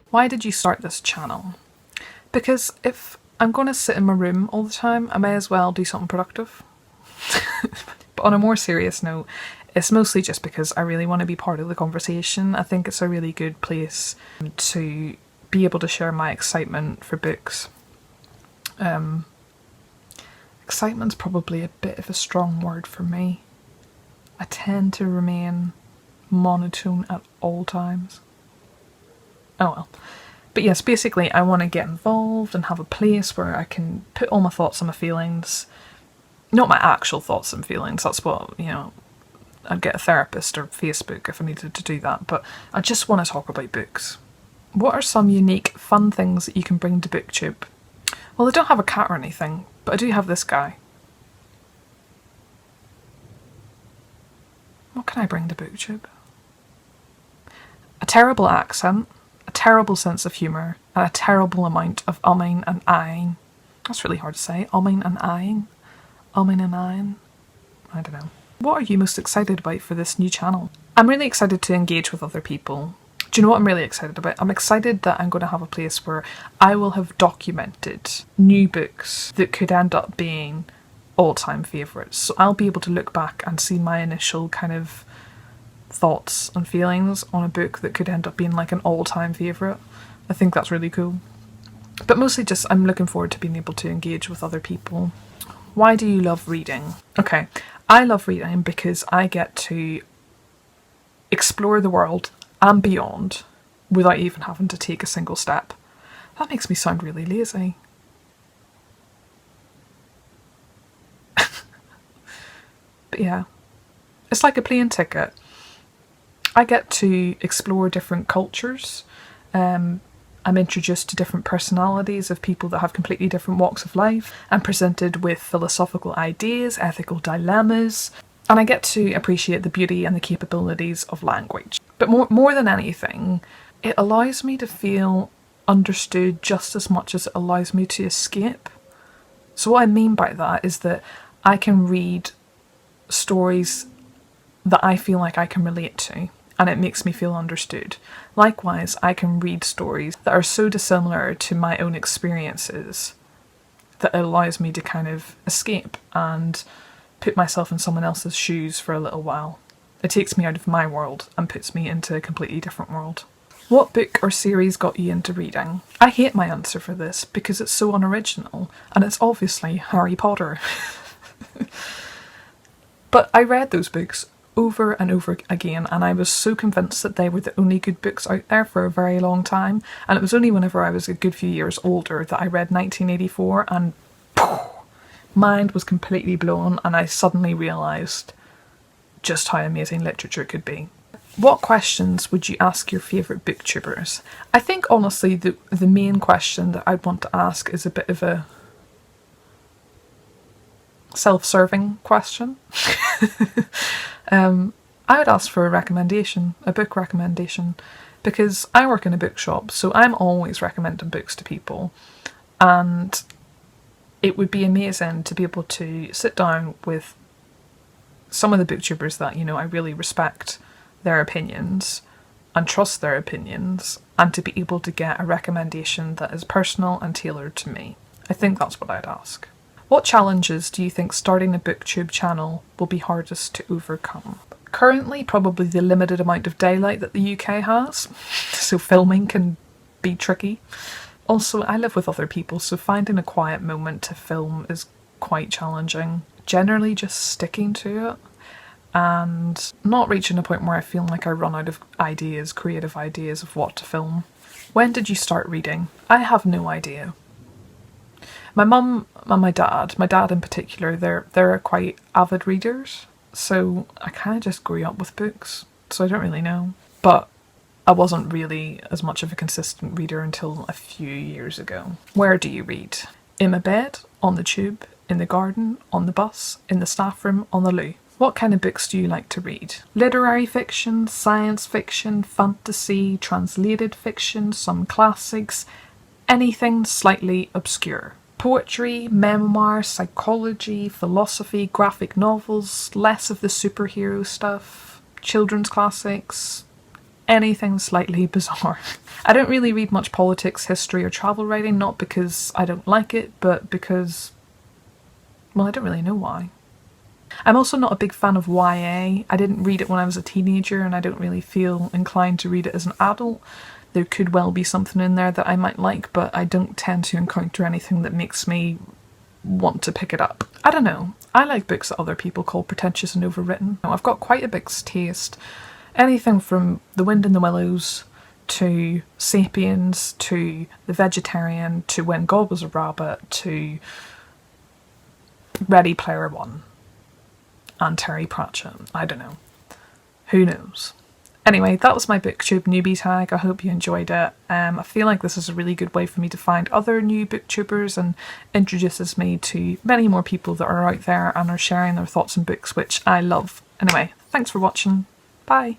Why did you start this channel? Because if I'm going to sit in my room all the time, I may as well do something productive. But on a more serious note, it's mostly just because I really want to be part of the conversation. I think it's a really good place to be able to share my excitement for books. Excitement's probably a bit of a strong word for me. I tend to remain monotone at all times. Oh well. But yes, basically I want to get involved and have a place where I can put all my thoughts and my feelings. Not my actual thoughts and feelings, that's what, I'd get a therapist or Facebook if I needed to do that, but I just want to talk about books. What are some unique, fun things that you can bring to Booktube? Well, I don't have a cat or anything, but I do have this guy. What can I bring to Booktube? A terrible accent, a terrible sense of humour, and a terrible amount of umming and ahhing. That's really hard to say. Umming and ahhing. Umming and ahhing. I don't know. What are you most excited about for this new channel? I'm really excited to engage with other people. Do you know what I'm really excited about? I'm excited that I'm going to have a place where I will have documented new books that could end up being all-time favourites. So I'll be able to look back and see my initial kind of thoughts and feelings on a book that could end up being like an all-time favourite. I think that's really cool. But mostly just I'm looking forward to being able to engage with other people. Why do you love reading? Okay, I love reading because I get to explore the world and beyond without even having to take a single step. That makes me sound really lazy. But yeah, it's like a plane ticket. I get to explore different cultures. I'm introduced to different personalities of people that have completely different walks of life. I'm presented with philosophical ideas, ethical dilemmas, and I get to appreciate the beauty and the capabilities of language. But more than anything, it allows me to feel understood just as much as it allows me to escape. So what I mean by that is that I can read stories that I feel like I can relate to, and it makes me feel understood. Likewise, I can read stories that are so dissimilar to my own experiences that it allows me to kind of escape and put myself in someone else's shoes for a little while. It takes me out of my world and puts me into a completely different world. What book or series got you into reading? I hate my answer for this because it's so unoriginal, and it's obviously Harry Potter. But I read those books over and over again, and I was so convinced that they were the only good books out there for a very long time, and it was only whenever I was a good few years older that I read 1984 and mind was completely blown, and I suddenly realised just how amazing literature could be. What questions would you ask your favourite booktubers? I think honestly the main question that I'd want to ask is a bit of a self-serving question. I would ask for a recommendation, a book recommendation, because I work in a bookshop, so I'm always recommending books to people, and it would be amazing to be able to sit down with some of the booktubers that, I really respect their opinions and trust their opinions, and to be able to get a recommendation that is personal and tailored to me. I think that's what I'd ask. What challenges do you think starting a booktube channel will be hardest to overcome? Currently, probably the limited amount of daylight that the UK has, so filming can be tricky. Also, I live with other people, so finding a quiet moment to film is quite challenging. Generally just sticking to it and not reaching a point where I feel like I run out of ideas, creative ideas of what to film. When did you start reading? I have no idea. My mum and my dad in particular, they're quite avid readers, so I kind of just grew up with books, so I don't really know. But I wasn't really as much of a consistent reader until a few years ago. Where do you read? In my bed, on the tube, in the garden, on the bus, in the staff room, on the loo. What kind of books do you like to read? Literary fiction, science fiction, fantasy, translated fiction, some classics, anything slightly obscure. Poetry, memoir, psychology, philosophy, graphic novels, less of the superhero stuff, children's classics, anything slightly bizarre. I don't really read much politics, history or travel writing, not because I don't like it, but because, well, I don't really know why. I'm also not a big fan of YA. I didn't read it when I was a teenager and I don't really feel inclined to read it as an adult. There could well be something in there that I might like, but I don't tend to encounter anything that makes me want to pick it up. I don't know. I like books that other people call pretentious and overwritten. I've got quite a big taste. Anything from The Wind in the Willows to Sapiens to The Vegetarian to When God Was a Rabbit to Ready Player One and Terry Pratchett. I don't know. Who knows? Anyway, that was my Booktube Newbie Tag. I hope you enjoyed it. I feel like this is a really good way for me to find other new booktubers and introduces me to many more people that are out there and are sharing their thoughts on books, which I love. Anyway, thanks for watching. Bye.